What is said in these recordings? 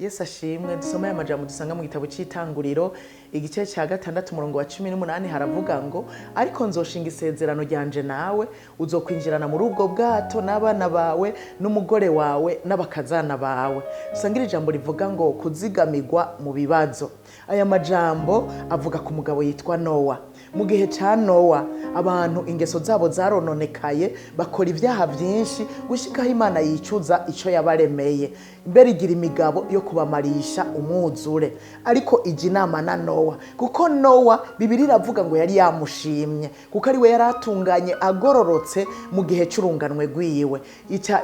Yesu ashimwe. Dusoma aya majambo dusanga mu gitabo cy'Itanguriro igice cya 6 umurongo wa 18 haravuga ngo ariko nzoshinga isezerano ryanje nawe uzokwinjirana muri ubwo bwato n'abana bawe n'umugore wawe n'abakazana bawe. Dusangira ijambo rivuga ngo kuzigamirwa mu bibazo. Aya majambo avuga ku mugabo yitwa Nowa. Mu gihe cya Nowa abantu ingeso zabo zarononekaye bakora ibyaha byinshi gushikaho Imana yicuza ico yabaremeye. Mbere igira imigabo yo kubamarisha umwuzure, ariko iji nama na Nowa kuko Nowa Bibiri iravuga ngo yari yamushimye kuko ari we yaratunganye agororotse mu gihe cy'urunganwe rwiwe.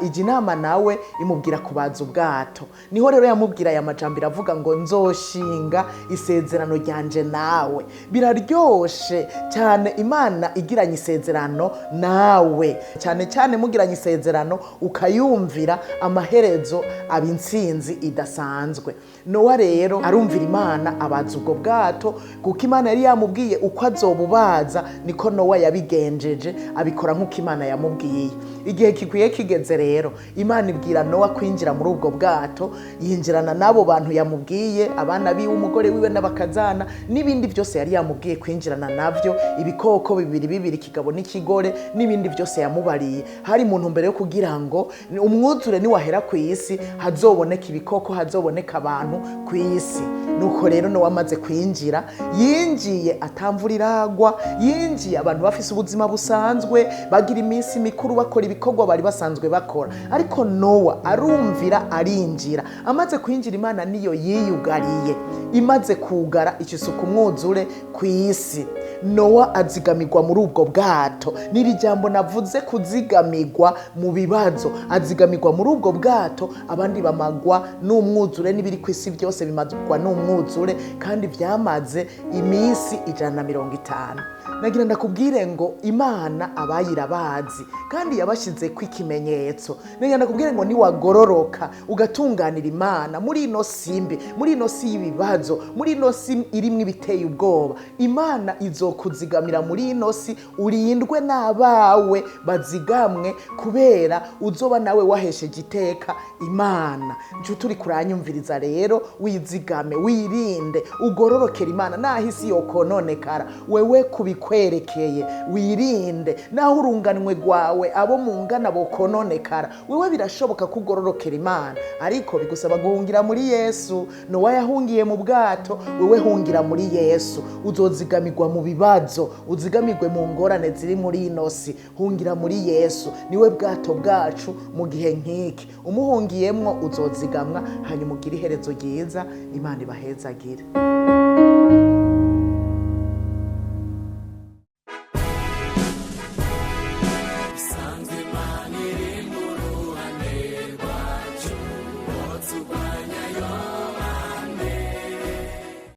Iji nama nawe imubwira kubaza ubwato. Niho rero yamubwira aya majambo iravuga ngo nzoshinga isezerano ryanje nawe. Biraryoshe cyane Imana igiranye isezerano nawe, cyane cyane mugiranye isezerano ukayumvira amaherezo abinsinzi idasanzwe. Nowa rero arumvira Imana abaza ubwo bwato kuko Imana yari yamubwiye uko azobubaza, niko Nowa yabigenjeje abikora nk'uko Imana yamubwiye. Igihe kikwiye kigeze rero Imana ibwira Nowa kwinjira muri ubwo bwato, yinjirana nabo bantu yamubwiye, abana biwe, umugore wiwe n'abakazana n'ibindi byose yari yamubwiye kwinjirana navyo, ibikoko bibiri kigabo n'ikigore n'ibindi byose yamubariye. Hari muntu mbere yo kugira ngo umwuzure ni wahera ku isi hazoboneka ibikoko, hazoboneka abantu ku isi. Nuko rero Nowa amaze kwinjira, yinjiye atamvura iragwa, yinjiye abantu bafise ubuzima busanzwe bagira iminsi mikuru bakora ibikorwa bari basanzwe bakora. Ariko Nowa arumvira arinjira. Amaze kwinjira Imana niyo yiyugariye, imaze kugara ikisuka umwuzure ku isi. Nowa azigamirwa muri ubwo bwato. Niri jambo navuze, kuzigamirwa mu bibazo. Azigamirwa muri ubwo bwato, abandi bamagwa n'umwuzure, n'ibiri ku isi byose bimazwa n'umwuzure, kandi byamaze iminsi 150. Nagira ndakubwire ngo Imana abayirabazi kandi yabashize ku ikimenyetso. Nagira ndakubwire ngo ni wagororoka ugatunganira Imana muri ino simbi, muri ino si y'ibibazo, muri ino si irimwe ibiteye ubwoba, Imana izokuzigamira muri ino si, urindwe n'abawe bazigamwe, kubera uzoba nawe wahesheje iteka Imana. Nje turi kuranyumviriza rero, wizigame, wirinde, ugororokera Imana naho isi yokononekara, wewe kubikwerekeye wirinde. Naho urunganwe rwawe abo mungana bokononekara, wewe birashoboka kugororokera Imana, ariko bigusaba guhungira muri Yesu. Nowa yahungiye mu bwato, wewe hungira muri Yesu. Uzozigamirwa mu bibazo, uzigamirwe mu ngorane ziri muri ino si, hungira muri Yesu. Niwe bwato bwacu mu gihe nk'iki. Umuhungiyemwo uzozigamwa, hanyuma ugire iherezo ryiza. Imana ibahezagire.